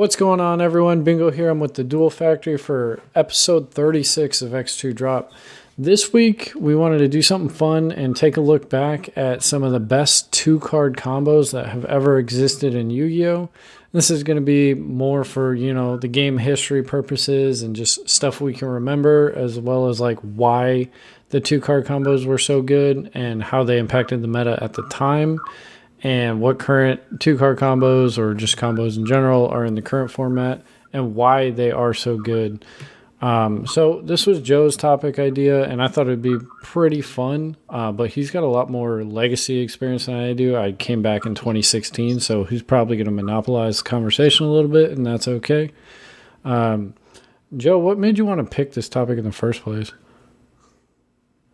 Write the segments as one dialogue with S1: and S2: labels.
S1: What's going on, everyone? Bingo here. I'm with the Dual Factory for episode 36 of X-2 Drop. This week, we wanted to do something fun and take a look back at some of the best two-card combos that have ever existed in Yu-Gi-Oh! This is going to be more for, the game history purposes and just stuff we can remember, as well as like why the two-card combos were so good and how they impacted the meta at the time, and what current two-card combos or just combos in general are in the current format and why they are so good. So this was Joe's topic idea, and I thought it'd be pretty fun, but he's got a lot more legacy experience than I do. I came back in 2016, so he's probably going to monopolize the conversation a little bit, and that's okay. Joe, what made you want to pick this topic in the first place?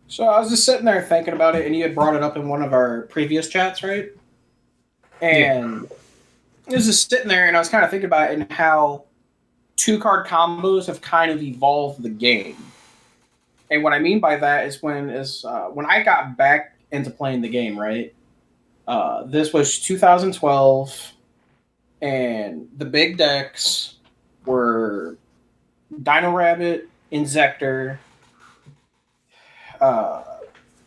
S2: So I was just sitting there thinking about it, and you had brought it up in one of our previous chats, right? And I was just sitting there, and I was kind of thinking about it and how two-card combos have kind of evolved the game. And what I mean by that is when I got back into playing the game, right? This was 2012, and the big decks were Dino Rabbit, Inzector,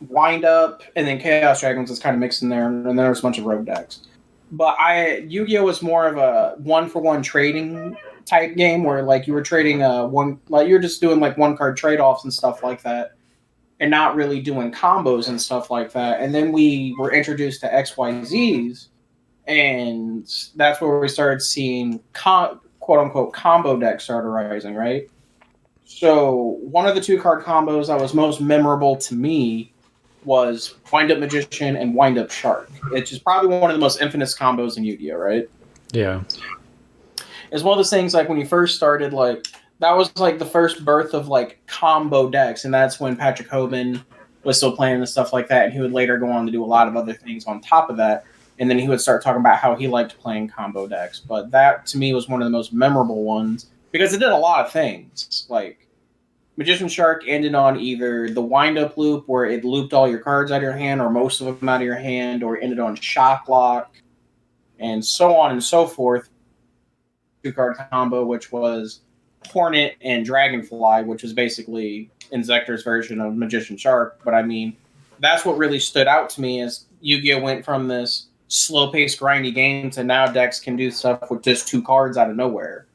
S2: Wind Up, and then Chaos Dragons was kind of mixed in there, and then there was a bunch of rogue decks. But Yu-Gi-Oh was more of a one-for-one trading type game where like you were trading you were just doing like one card trade-offs and stuff like that, and not really doing combos and stuff like that. And then we were introduced to XYZs, and that's where we started seeing quote-unquote combo decks start arising, right? So one of the two-card combos that was most memorable to me was Wind Up Magician and Wind Up Shark. It's just probably one of the most infamous combos in Yu-Gi-Oh, right?
S1: Yeah.
S2: It's one of those things like when you first started, like that was like the first birth of like combo decks, and that's when Patrick Hoban was still playing and stuff like that, and he would later go on to do a lot of other things on top of that, and then he would start talking about how he liked playing combo decks. But that, to me, was one of the most memorable ones because it did a lot of things. Like Magician Shark ended on either the wind-up loop, where it looped all your cards out of your hand, or most of them out of your hand, or ended on Shock Lock, and so on and so forth. Two-card combo, which was Hornet and Dragonfly, which was basically Inzector's version of Magician Shark. But I mean, that's what really stood out to me as Yu-Gi-Oh went from this slow-paced, grindy game to now decks can do stuff with just two cards out of nowhere.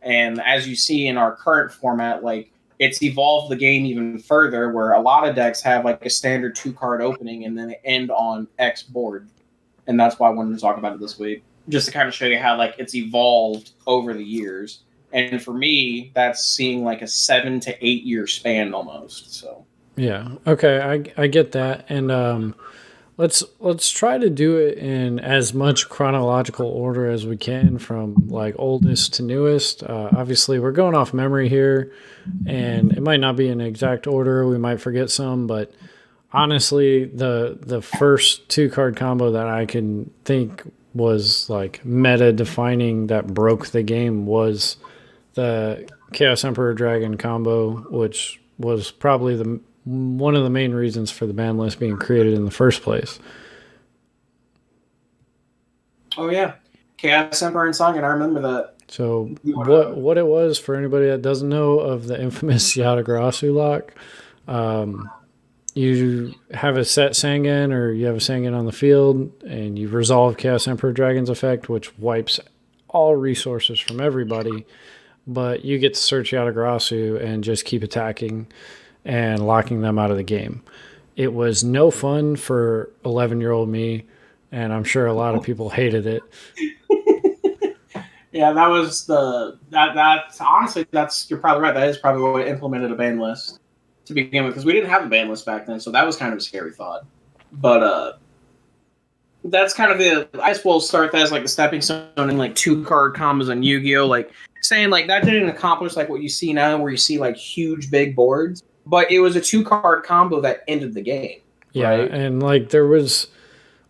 S2: And as you see in our current format, like, it's evolved the game even further, where a lot of decks have like a standard two-card opening and then they end on X board. And that's why I wanted to talk about it this week, just to kind of show you how like it's evolved over the years. And for me, that's seeing like a 7 to 8 year span almost. So
S1: yeah, okay, I get that, and let's try to do it in as much chronological order as we can, from like oldest to newest. Obviously, we're going off memory here, and it might not be in exact order. We might forget some, but honestly, the first two-card combo that I can think was like meta defining, that broke the game, was the Chaos Emperor Dragon combo, which was probably one of the main reasons for the ban list being created in the first place.
S2: Oh yeah, Chaos Emperor and Song, and I remember that.
S1: So what it was, for anybody that doesn't know of the infamous Yatagarasu lock, you have a set Sangan, or you have a Sangan on the field, and you resolve Chaos Emperor Dragon's effect, which wipes all resources from everybody, but you get to search Yatagarasu and just keep attacking and locking them out of the game. It was no fun for 11-year-old me, and I'm sure a lot of people hated it.
S2: Yeah, that was that's honestly, you're probably right. That is probably what implemented a ban list to begin with, because we didn't have a ban list back then, so that was kind of a scary thought. But that's kind of I guess we'll start that as like the stepping stone in like two-card combos on Yu-Gi-Oh! Like saying like that didn't accomplish like what you see now, where you see like huge big boards. But it was a two-card combo that ended the game.
S1: Yeah,
S2: right?
S1: And like there was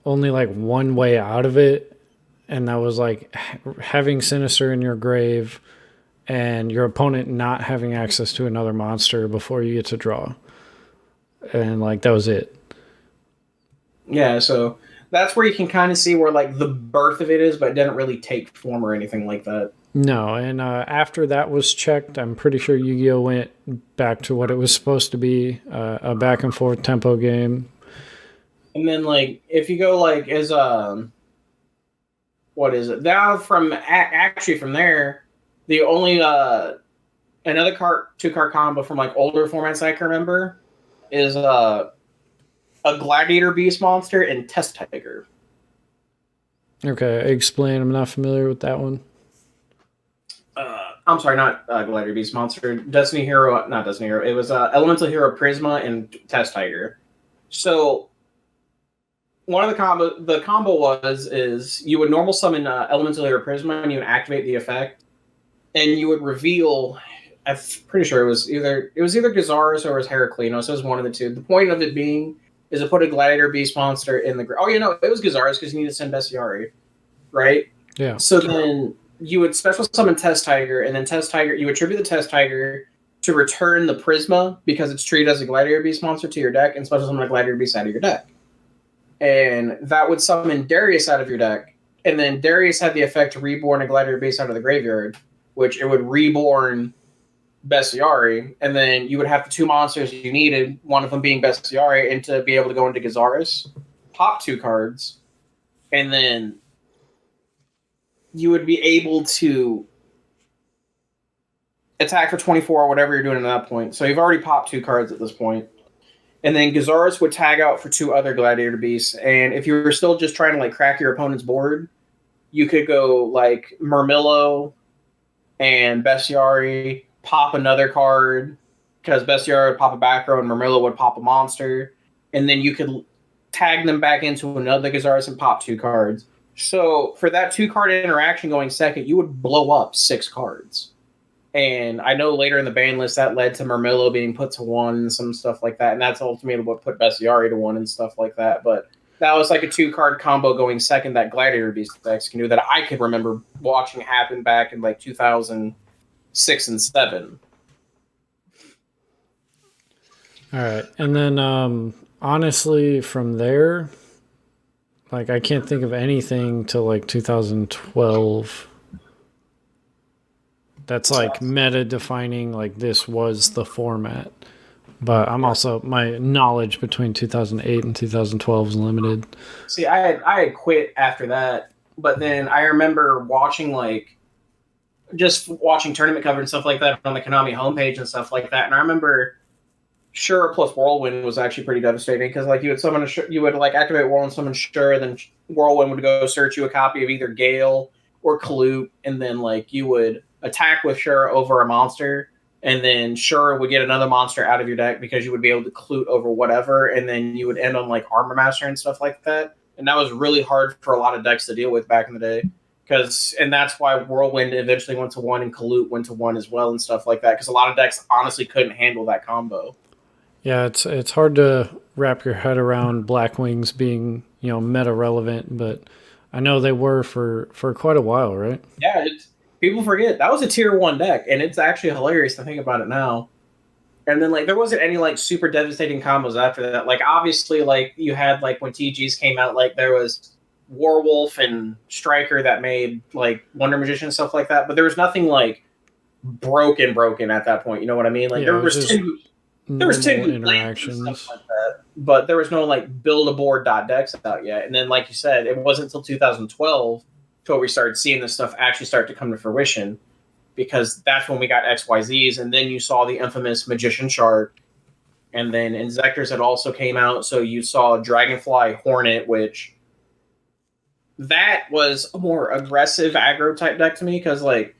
S1: only like one way out of it, and that was like having Sinister in your grave and your opponent not having access to another monster before you get to draw. And like that was it.
S2: Yeah, so that's where you can kind of see where like the birth of it is, but it didn't really take form or anything like that.
S1: No, and after that was checked, I'm pretty sure Yu-Gi-Oh went back to what it was supposed to be, a back and forth tempo game.
S2: And then like if you go like as what is it now actually from there, the only another card two card combo from like older formats I can remember is a Gladiator Beast monster and Test Tiger.
S1: Okay, explain. I'm not familiar with that one.
S2: I'm sorry, not Gladiator Beast monster. Destiny Hero, not Destiny Hero. It was Elemental Hero Prisma and Test Tiger. So one of the combo is you would normal summon Elemental Hero Prisma and you would activate the effect, and you would reveal. I'm pretty sure it was either Gazaris or it was Heraclinos. So it was one of the two. The point of it being is to put a Gladiator Beast monster in the. Oh, it was Gazaris because you need to send Bestiari, right?
S1: Yeah.
S2: So then you would special summon Test Tiger, and then Test Tiger, you attribute the Test Tiger to return the Prisma because it's treated as a Gladiator Beast monster to your deck, and special summon a Gladiator Beast out of your deck. And that would summon Darius out of your deck, and then Darius had the effect to reborn a Gladiator Beast out of the graveyard, which it would reborn Bestiari, and then you would have the two monsters you needed, one of them being Bestiari, and to be able to go into Gazaris, pop two cards, and then you would be able to attack for 24 or whatever you're doing at that point. So you've already popped two cards at this point. And then Gazaris would tag out for two other Gladiator Beasts. And if you were still just trying to like crack your opponent's board, you could go like Murmillo and Bestiari, pop another card, because Bestiari would pop a back row and Murmillo would pop a monster. And then you could tag them back into another Gazaris and pop two cards. So for that two card interaction going second, you would blow up six cards. And I know later in the ban list that led to Murmillo being put to one and some stuff like that. And that's ultimately what put Bestiari to one and stuff like that. But that was like a two card combo going second that Gladiator Beast executed that I could remember watching happen back in like 2006 and 7.
S1: All right. And then honestly, from there, like I can't think of anything till like 2012 that's like meta defining, like this was the format. But I'm also, my knowledge between 2008 and 2012 is limited.
S2: See, I had quit after that, but then I remember watching tournament coverage and stuff like that on the Konami homepage and stuff like that. And I remember Sure plus Whirlwind was actually pretty devastating because like you would like activate Whirlwind, summon Sure, then Whirlwind would go search you a copy of either Gale or Kalute, and then like you would attack with Sure over a monster, and then Sure would get another monster out of your deck because you would be able to Kalute over whatever, and then you would end on like Armor Master and stuff like that. And that was really hard for a lot of decks to deal with back in the day. And that's why Whirlwind eventually went to one and Kalute went to one as well and stuff like that, because a lot of decks honestly couldn't handle that combo.
S1: Yeah, it's hard to wrap your head around Black Wings being, meta relevant, but I know they were for quite a while, right?
S2: Yeah, people forget that was a tier 1 deck, and it's actually hilarious to think about it now. And then like there wasn't any like super devastating combos after that. Like obviously like you had like when TGs came out, like there was Warwolf and Striker that made like Wonder Magician and stuff like that, but there was nothing like broken at that point. You know what I mean? Like there was 10 interactions and stuff like that, but there was no like build a board .decks out yet. And then like you said, it wasn't until 2012 until we started seeing this stuff actually start to come to fruition, because that's when we got XYZs, and then you saw the infamous Magician chart, and then Inzectors had also came out, so you saw Dragonfly Hornet, which that was a more aggressive aggro type deck to me, because like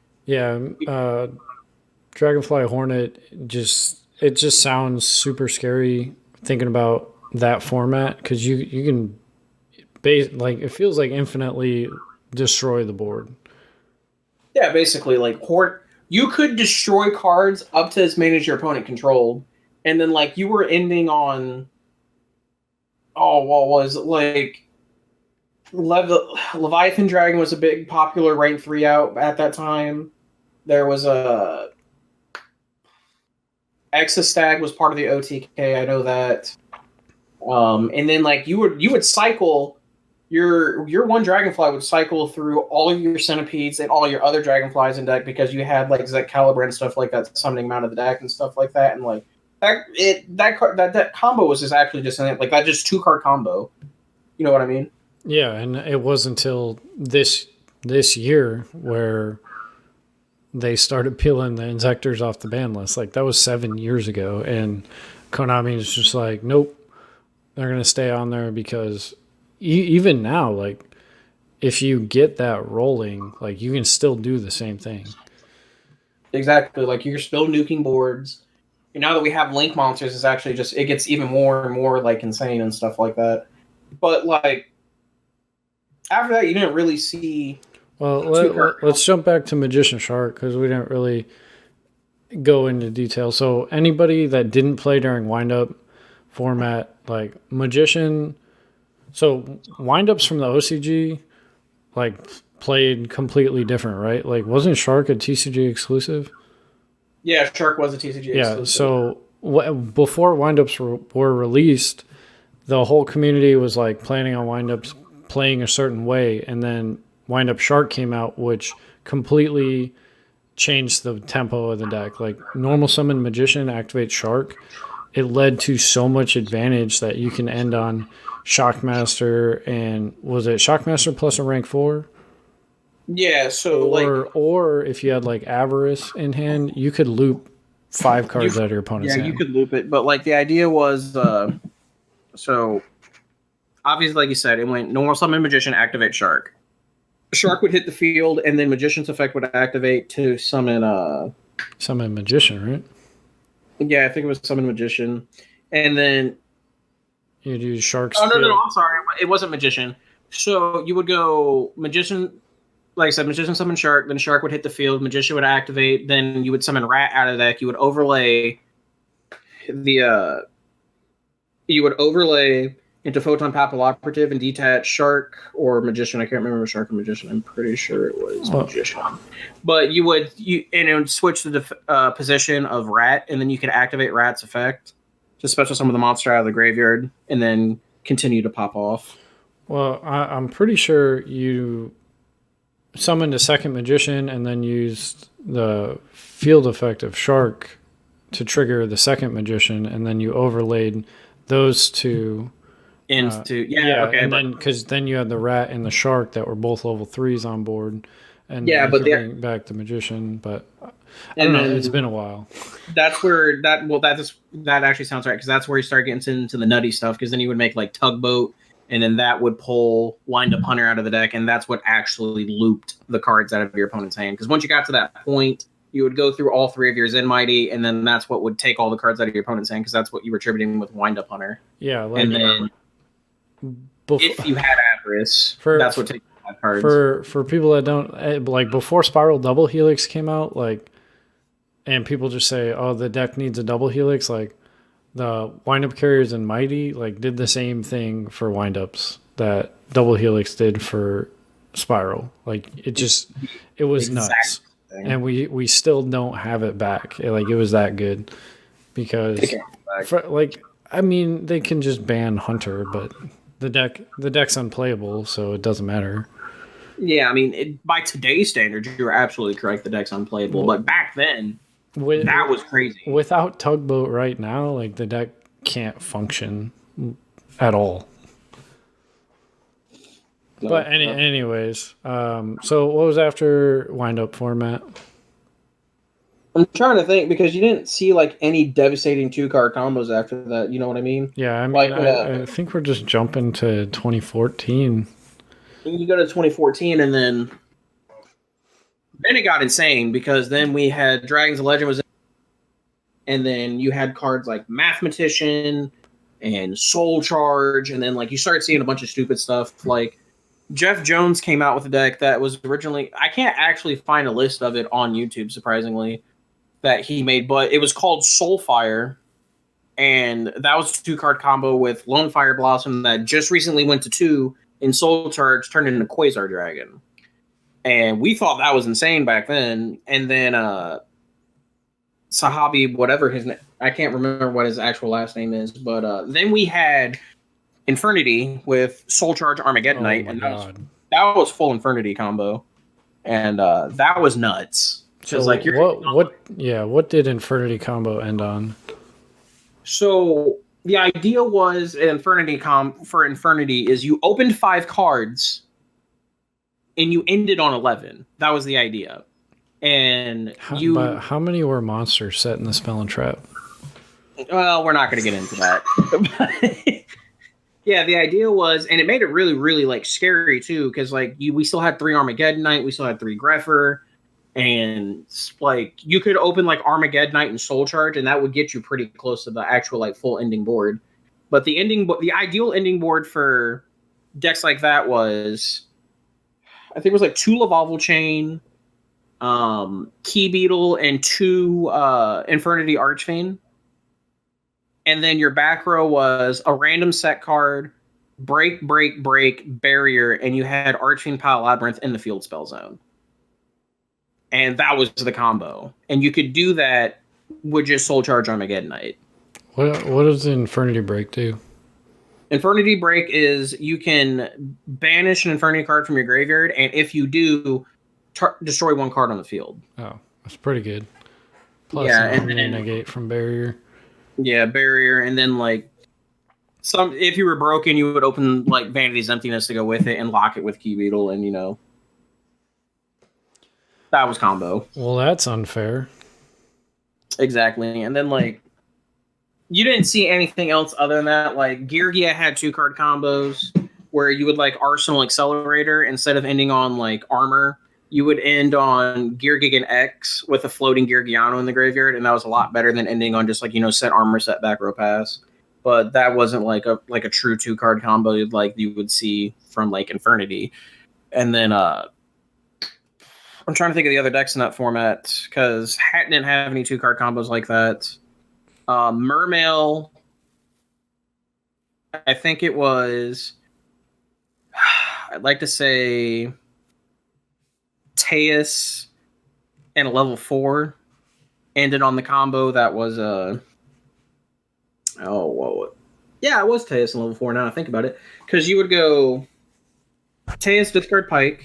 S1: Dragonfly Hornet it just sounds super scary thinking about that format, because you can it feels like infinitely destroy the board.
S2: Yeah, basically, like you could destroy cards up to as many as your opponent controlled, and then like you were ending on what was it? Like Leviathan Dragon was a big popular rank 3 out at that time. There was a Exostag was part of the OTK, I know that. And then like you would cycle your one dragonfly would cycle through all of your centipedes and all your other dragonflies in deck because you had like Zek Caliber and stuff like that summoning them out of the deck and stuff like that, and like that combo was just actually just in it, like that just 2-card combo. You know what I mean?
S1: Yeah, and it wasn't until this year where they started peeling the Insectors off the ban list. Like that was 7 years ago, and Konami is just like, nope, they're gonna stay on there because even now, like if you get that rolling, like you can still do the same thing.
S2: Exactly. Like you're still nuking boards. And now that we have link monsters, it's actually just it gets even more and more like insane and stuff like that. But like after that, you didn't really see.
S1: Well, let's jump back to Magician Shark because we didn't really go into detail. So anybody that didn't play during windup format, like Magician, so windups from the OCG, like played completely different, right? Like wasn't Shark a TCG exclusive?
S2: Yeah, Shark was a TCG
S1: Yeah,
S2: exclusive.
S1: so before windups were released, the whole community was like planning on windups playing a certain way, and then Windup Shark came out, which completely changed the tempo of the deck. Like normal summon Magician, activate Shark. It led to so much advantage that you can end on Shockmaster, and was it Shockmaster plus a rank 4?
S2: Yeah, so
S1: or if you had like Avarice in hand, you could loop 5 cards out of your opponent's hand.
S2: Yeah, you could loop it, but like the idea was so obviously, like you said, it went normal summon Magician, activate Shark. Shark would hit the field, and then Magician's effect would activate to summon
S1: summon Magician, right?
S2: Yeah, I think it was summon Magician, and then
S1: you'd use Shark's.
S2: Oh no, I'm sorry, it wasn't Magician. So you would go Magician, like I said, Magician summon Shark, then Shark would hit the field, Magician would activate, then you would summon Rat out of the deck. You would overlay into Photon Papilloperative and detach Shark or Magician. I can't remember Shark or Magician. I'm pretty sure it was Magician. But it would switch to the position of Rat, and then you could activate Rat's effect to special summon the monster out of the graveyard, and then continue to pop off.
S1: Well, I'm pretty sure you summoned a second Magician and then used the field effect of Shark to trigger the second Magician, and then you overlaid those two.
S2: Okay,
S1: and then because then you had the Rat and the Shark that were both level 3s on board, and
S2: but
S1: bring back the Magician. But I don't know, it's been a while.
S2: That's where that actually sounds right, because that's where you start getting into the nutty stuff. Because then you would make like Tugboat, and then that would pull Windup Hunter out of the deck, and that's what actually looped the cards out of your opponent's hand. Because once you got to that point, you would go through all 3 of your Zen Mighty, and then that's what would take all the cards out of your opponent's hand, because that's what you were attributing with Windup Hunter.
S1: Yeah,
S2: and then. If you had Avarice, that's what takes that cards.
S1: For people that don't like, before Spiral Double Helix came out, like, and people just say, "Oh, the deck needs a double helix." Like, the Windup Carriers and Mighty like did the same thing for windups that Double Helix did for Spiral. Like, it was nuts, and we still don't have it back. It was that good because I mean, they can just ban Hunter, but the deck's unplayable, so it doesn't matter.
S2: Yeah, I mean, by today's standards, you're absolutely correct. The deck's unplayable, but back then, that was crazy.
S1: Without Tugboat right now, like, the deck can't function at all. No, but anyways, so what was after windup format?
S2: I'm trying to think, because you didn't see like any devastating 2-card combos after that. You know what I mean?
S1: Yeah, I mean, I think we're just jumping to 2014.
S2: You go to 2014, and then it got insane, because then we had Dragons of Legend was, and then you had cards like Mathematician and Soul Charge, and then like you started seeing a bunch of stupid stuff. Like Jeff Jones came out with a deck that was originally, I can't actually find a list of it on YouTube, surprisingly, that he made, but it was called Soulfire, and that was a 2-card combo with Lone Fire Blossom that just recently went to 2, and Soul Charge turned into Quasar Dragon. And we thought that was insane back then. And then Sahabi, whatever his name, I can't remember what his actual last name is, but then we had Infernity with Soul Charge
S1: Oh
S2: Armageddonite,
S1: my
S2: and
S1: god.
S2: that was full Infernity combo, and that was nuts. Because
S1: So
S2: like you're
S1: what did Infernity combo end on?
S2: so the idea was for Infernity is you opened 5 cards and you ended on 11. That was the idea, and
S1: But how many were monsters set in the spell and trap?
S2: well, we're not going to get into that. Yeah, the idea was, and it made it really, really like scary too, because like we still had 3 Armageddonite, we still had 3 Grepher, and like you could open like Armageddonite and Soul Charge, and that would get you pretty close to the actual like full ending board. But the ideal ending board for decks like that was, I think it was like 2 Lavalval Chain, Key Beetle, and 2 Infernity Archfiend. And then your back row was a random set card, break, break, break, barrier, and you had Archfiend Pile Labyrinth in the field spell zone. And that was the combo. And you could do that with just Soul Charge Armageddonite.
S1: What does the Infernity Break do?
S2: Infernity Break is you can banish an Infernity card from your graveyard, and if you do, destroy 1 card on the field.
S1: Oh, that's pretty good. Plus
S2: yeah, and then
S1: negate from barrier.
S2: Yeah, barrier, and then like if you were broken, you would open like Vanity's Emptiness to go with it and lock it with Key Beetle, and that was combo.
S1: Well, that's unfair.
S2: Exactly, and then like you didn't see anything else other than that. Like Yugioh had 2-card combos where you would like Arsenal Accelerator instead of ending on like armor. You would end on Geargigan X with a floating Geargiano in the graveyard, and that was a lot better than ending on just like set armor, set back row pass. But that wasn't like a true 2-card combo like you would see from like Infernity. And then I'm trying to think of the other decks in that format because Hat didn't have any 2-card combos like that. Mermail, I think it was. I'd like to say Teus and a level 4 ended on the combo that was it was Teus and level 4 now I think about it, because you would go Teus, discard Pike.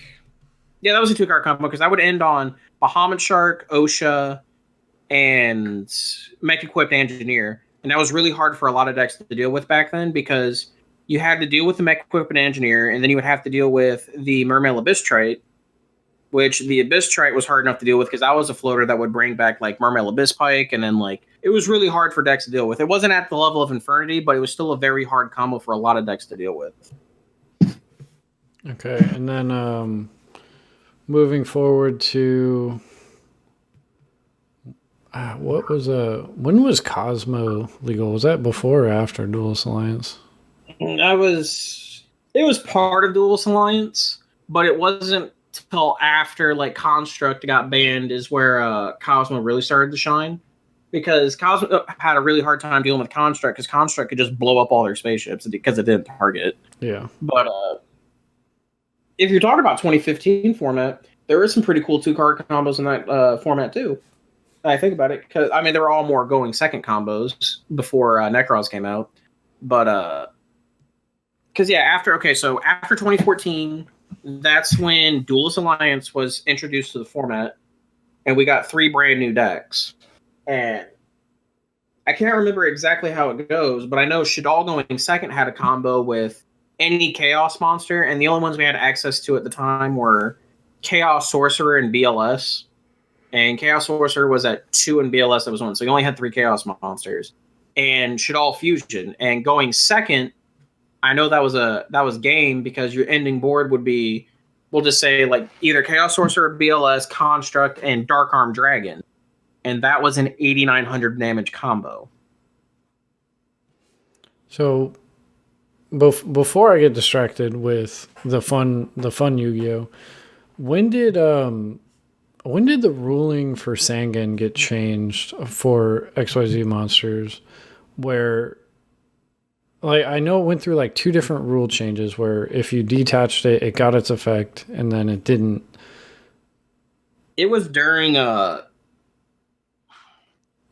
S2: Yeah, that was a 2-card combo because I would end on Bahamut Shark, Osha, and Mech Equipped Engineer, and that was really hard for a lot of decks to deal with back then because you had to deal with the Mech Equipped Engineer, and then you would have to deal with the Mermail Abyss Trite, which the Abyss Trite was hard enough to deal with because I was a floater that would bring back like Mermail Abyss Pike, and then like it was really hard for decks to deal with. It wasn't at the level of Infernity, but it was still a very hard combo for a lot of decks to deal with.
S1: Okay, and then moving forward to when was Cosmo legal? Was that before or after Duelist Alliance?
S2: It was part of Duelist Alliance, but it wasn't till after like Construct got banned is where Cosmo really started to shine, because Cosmo had a really hard time dealing with Construct because Construct could just blow up all their spaceships because it didn't target.
S1: Yeah.
S2: But if you're talking about 2015 format, there is some pretty cool 2-card combos in that format too. I think about it because I mean they were all more going second combos before Necrons came out, but because after 2014, that's when Duelist Alliance was introduced to the format, and we got 3 brand new decks. And I can't remember exactly how it goes, but I know Shadal going second had a combo with any Chaos monster, and the only ones we had access to at the time were Chaos Sorcerer and BLS. And Chaos Sorcerer was at 2 and BLS was 1, so you only had 3 Chaos monsters. And Shadal Fusion. And going second, I know that was game because your ending board would be, we'll just say like either Chaos Sorcerer, BLS, Construct, and Dark Arm Dragon. And that was an 8,900 damage combo.
S1: So before I get distracted with the fun Yu-Gi-Oh, when did the ruling for Sangan get changed for XYZ monsters? Where, like, I know it went through like 2 different rule changes where if you detached it, it got its effect, and then it didn't.
S2: It was during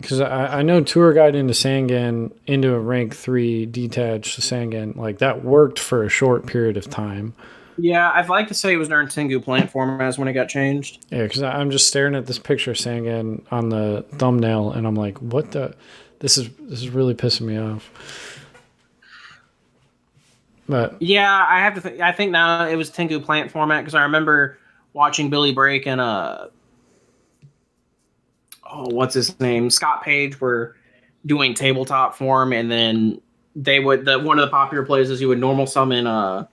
S1: Because I know tour guide into Sangan into a rank 3 detached Sangan, like that worked for a short period of time.
S2: Yeah, I'd like to say it was during Tengu plant formats when it got changed.
S1: Yeah, because I'm just staring at this picture of Sangan on the thumbnail, and I'm like, what the? This is really pissing me off. But
S2: Yeah, I have to. I think now it was Tengu plant format because I remember watching Billy Brake and what's his name, Scott Page were doing tabletop form, and then they would one of the popular plays is you would normal summon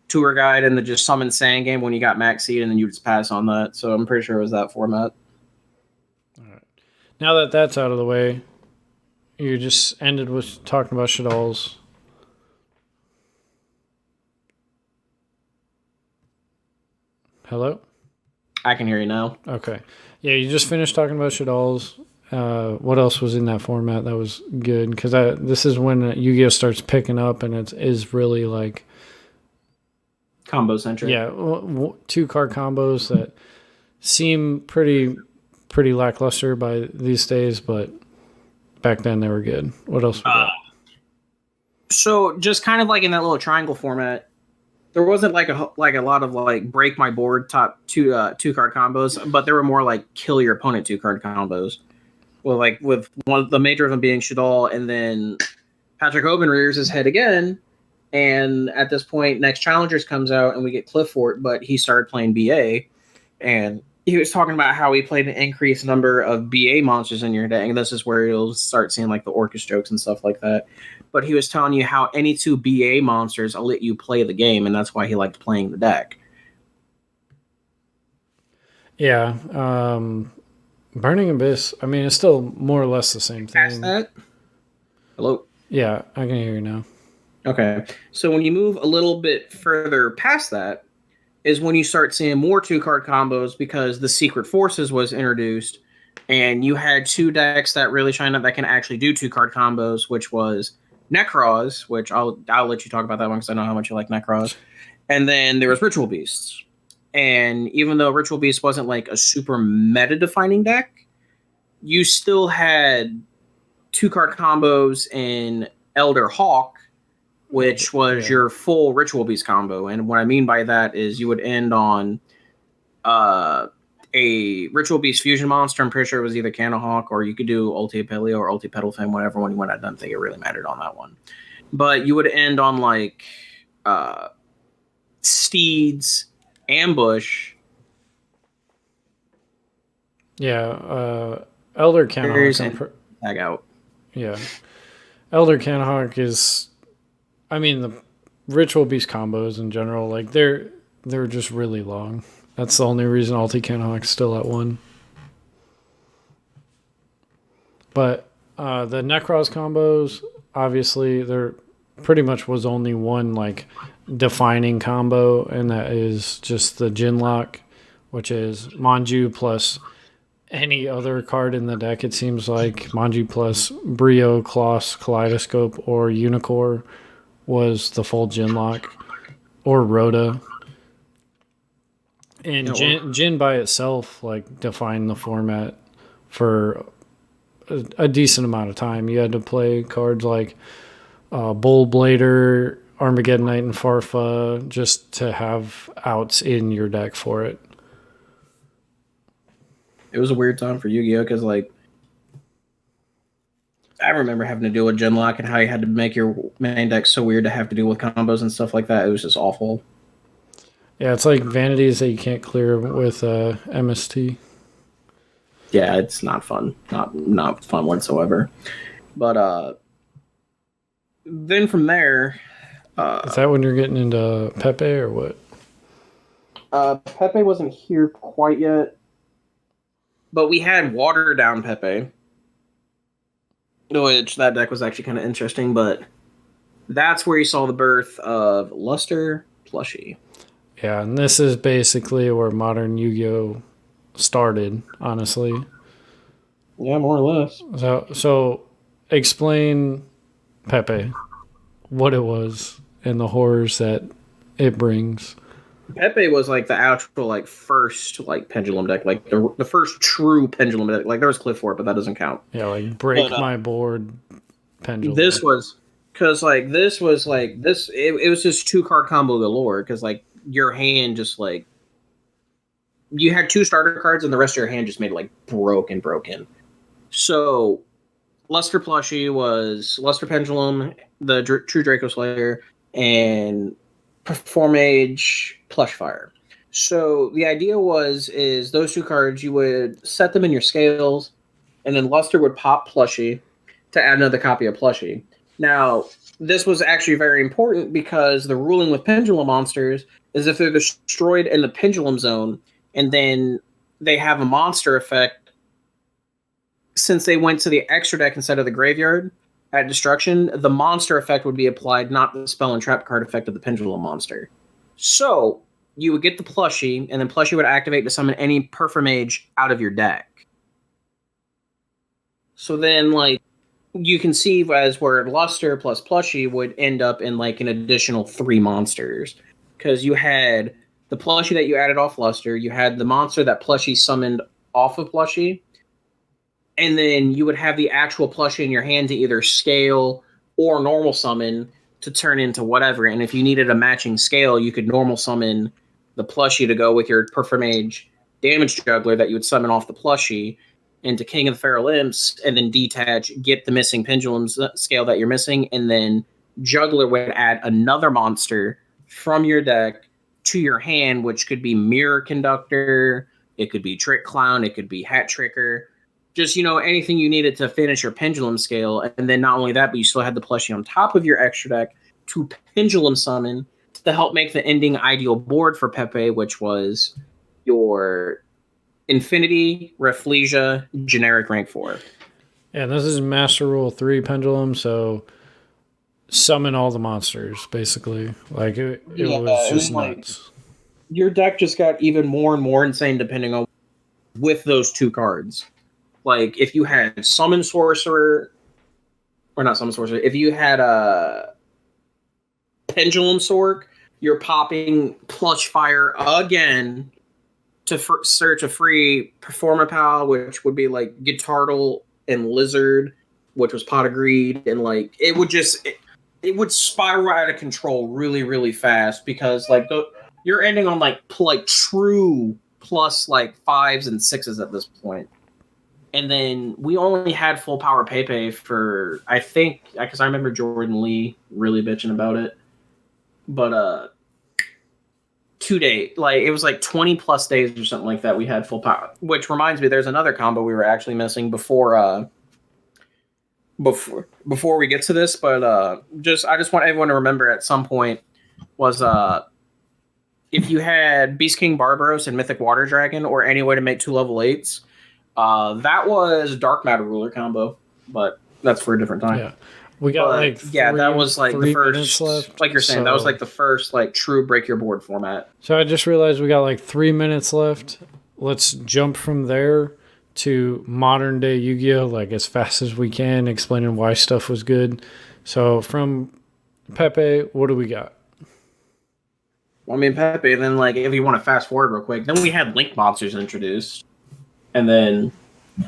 S2: tour guide and then just summon Sand Game when you got max seed, and then you just pass on that. So I'm pretty sure it was that format.
S1: All right. Now that that's out of the way, you just ended with talking about Shaddolls. Hello?
S2: I can hear you now.
S1: Okay. Yeah, you just finished talking about Shaddolls. What else was in that format that was good? Because this is when Yu-Gi-Oh starts picking up, and it is really like
S2: Combo centric.
S1: yeah, 2-card combos that seem pretty lackluster by these days, but back then they were good. What else?
S2: So just kind of like in that little triangle format, there wasn't like a lot of like break my board top 2-card combos, but there were more like kill your opponent 2-card combos. Well, like with one of the major of them being Shaddol, and then Patrick Hoban rears his head again. And at this point, Next Challengers comes out and we get Cliffort, but he started playing BA. And he was talking about how he played an increased number of BA monsters in your deck. And this is where you'll start seeing like the Orcus jokes and stuff like that. But he was telling you how any 2 BA monsters will let you play the game. And that's why he liked playing the deck.
S1: Yeah. Burning Abyss, I mean, it's still more or less the same thing.
S2: Past that? Hello?
S1: Yeah, I can hear you now.
S2: Okay. So when you move a little bit further past that is when you start seeing more 2-card combos because the Secret Forces was introduced and you had 2 decks that really shined up that can actually do 2-card combos, which was Necros, which I'll let you talk about that one because I know how much you like Necros. And then there was Ritual Beasts. And even though Ritual Beast wasn't like a super meta-defining deck, you still had 2-card combos in Elder Hawk, which was your full Ritual Beast combo. And what I mean by that is you would end on a Ritual Beast fusion monster. I'm pretty sure it was either Candlehawk, or you could do Ulti Pelio or Ulti Petalfin, whatever one you went. I don't think it really mattered on that one. But you would end on like Steeds, Ambush.
S1: Yeah, Elder Candlehawk.
S2: Tag out.
S1: Yeah. Elder Candlehawk is... I mean, the Ritual Beast combos in general, like they're just really long. That's the only reason Ulti Candlehawk's still at 1. But the Necros combos, obviously, there pretty much was only one like defining combo, and that is just the Jinlock, which is Manju plus any other card in the deck. It seems like Manju plus Brio, Kloss, Kaleidoscope, or Unicorn was the full Jinlock, or Rhoda. And Jin by itself like defined the format for a decent amount of time. You had to play cards like Bull Blader, Armageddon Knight, and Farfa just to have outs in your deck for it.
S2: It was a weird time for Yu-Gi-Oh! Because like I remember having to deal with Genlock and how you had to make your main deck so weird to have to deal with combos and stuff like that. It was just awful.
S1: Yeah, it's like vanities that you can't clear with MST.
S2: Yeah, it's not fun. Not fun whatsoever. But then from there...
S1: is that when you're getting into Pepe or what?
S2: Pepe wasn't here quite yet. But we had Water Down Pepe. Which that deck was actually kind of interesting, but that's where you saw the birth of Luster Plushie.
S1: Yeah, and this is basically where modern Yu-Gi-Oh! Started, honestly.
S2: Yeah, more or less.
S1: So explain Pepe, what it was, and the horrors that it brings.
S2: Pepe was like the actual like first like pendulum deck, like the first true pendulum deck. Like there was Cliff for it, but that doesn't count.
S1: Yeah, like break
S2: But
S1: my board pendulum.
S2: this was because like this was like this. It was just 2-card combo galore because like your hand just like you had 2 starter cards and the rest of your hand just made it like broken. So Luster plushie was Luster Pendulum, the True Draco Slayer, and Performage Plush Fire. So the idea is those 2 cards, you would set them in your scales, and then Luster would pop plushie to add another copy of plushie. Now, this was actually very important because the ruling with pendulum monsters is if they're destroyed in the pendulum zone, and then they have a monster effect, since they went to the extra deck instead of the graveyard at destruction, the monster effect would be applied, not the spell and trap card effect of the pendulum monster. So you would get the plushie, and then plushie would activate to summon any Perfamage out of your deck. So then, like, you can see as where Luster plus plushie would end up in like an additional 3 monsters, because you had the plushie that you added off Luster, you had the monster that plushie summoned off of plushie, and then you would have the actual plushie in your hand to either scale or normal summon to turn into whatever. And if you needed a matching scale, you could normal summon the plushie to go with your Perfamage damage juggler that you would summon off the plushie into King of the Feral Imps, and then detach, get the missing pendulum scale that you're missing, and then juggler would add another monster from your deck to your hand, which could be Mirror Conductor, it could be Trick Clown, it could be Hat Tricker. Just, anything you needed to finish your pendulum scale. And then not only that, but you still had the plushie on top of your extra deck to pendulum summon to help make the ending ideal board for Pepe, which was your Infinity, Rafflesia, generic rank 4.
S1: Yeah, this is Master Rule 3 pendulum, so summon all the monsters, basically. Like, it was just nuts.
S2: Your deck just got even more and more insane depending on with those 2 cards. Like, if you had Summon Sorcerer, or not Summon Sorcerer, if you had a Pendulum Sorc, you're popping Plush Fire again to search a free Performapal, which would be like Guitardle and Lizard, which was Pot of Greed, and like it would spiral out of control really, really fast because like you're ending on like true plus like 5s and 6s at this point. And then we only had full power Pepe for, I think, because I remember Jordan Lee really bitching about it. But 2 days, like it was like 20 plus days or something like that. We had full power, which reminds me, there's another combo we were actually missing before we get to this. But I just want everyone to remember at some point was if you had Beast King Barbaros and Mythic Water Dragon, or any way to make 2 level 8s. That was Dark Matter Ruler combo, but that's for a different time.
S1: Yeah, we got
S2: that was like the first left, like you're saying, that was like the first like true break your board format.
S1: So I just realized we got like 3 minutes left. Let's jump from there to modern day Yu-Gi-Oh, like as fast as we can, explaining why stuff was good. So from Pepe, what do we got?
S2: Well, I mean, Pepe, then like if you want to fast forward real quick, then we had Link monsters introduced. And then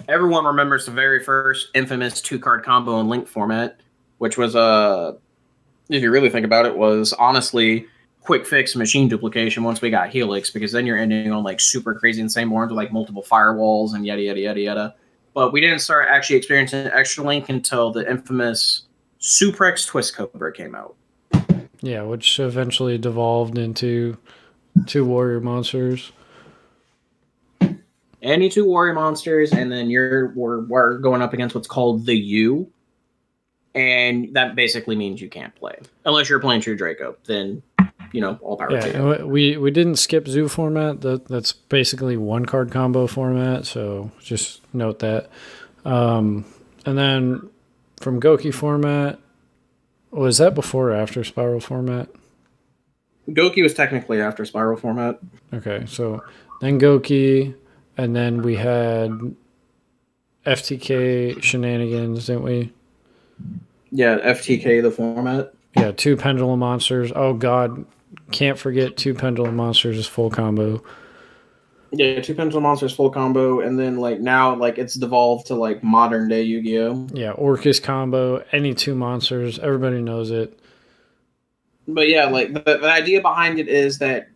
S2: everyone remembers the very first infamous 2-card combo in Link format, which was, if you really think about it, was honestly quick fix machine duplication once we got Helix, because then you're ending on like super crazy insane boards with like multiple firewalls and yada, yada, yada, yada. But we didn't start actually experiencing Extra Link until the infamous Suprex Twist Cobra came out.
S1: Yeah, which eventually devolved into 2 warrior monsters.
S2: Any 2 warrior monsters, and then we're going up against what's called the U, and that basically means you can't play unless you're playing True Draco. Then all power to you.
S1: We didn't skip Zoo format. That's basically 1-card combo format. So just note that. And then from Goki format, was that before or after Spiral format?
S2: Goki was technically after Spiral format.
S1: Okay, so then Goki. And then we had FTK shenanigans, didn't we?
S2: Yeah, FTK the format.
S1: Yeah, 2 pendulum monsters. Oh God, Can't forget 2 Pendulum Monsters is full combo.
S2: Yeah, 2 Pendulum Monsters full combo, and then like now like it's devolved to like modern day Yu-Gi-Oh.
S1: Yeah, Orcus combo, any 2 monsters, everybody knows it.
S2: But yeah, like the idea behind it is that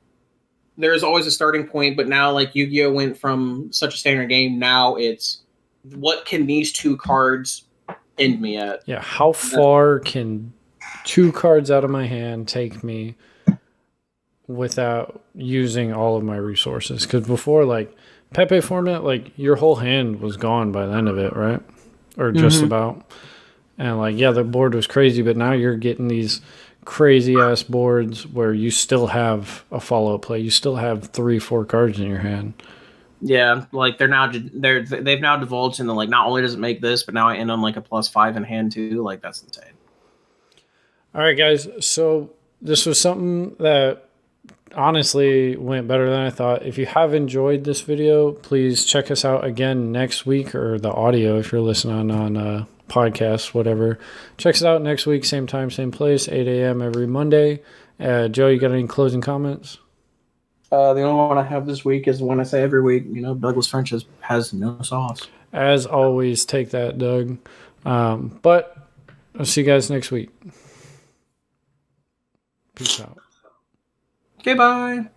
S2: there is always a starting point, but now like Yu-Gi-Oh went from such a standard game. Now it's what can these 2 cards end me at?
S1: Yeah, how far can 2 cards out of my hand take me without using all of my resources? Because before, like Pepe format, like your whole hand was gone by the end of it, right? Or just about. And like, yeah, the board was crazy, but now you're getting these crazy ass boards where you still have a follow-up play. You still have 3-4 cards in your hand.
S2: Yeah, like they've now divulged into like not only does it make this, but now I end on like a +5 in hand too. Like that's insane.
S1: All right, guys. So this was something that honestly went better than I thought. If you have enjoyed this video, please check us out again next week, or the audio if you're listening on podcasts, whatever. Check us out next week, same time, same place, 8 a.m. every Monday. Joe, you got any closing comments?
S2: The only one I have this week is the one I say every week. You know, Douglas French has no sauce.
S1: As always, take that, Doug. But I'll see you guys next week. Peace out.
S2: Okay, bye.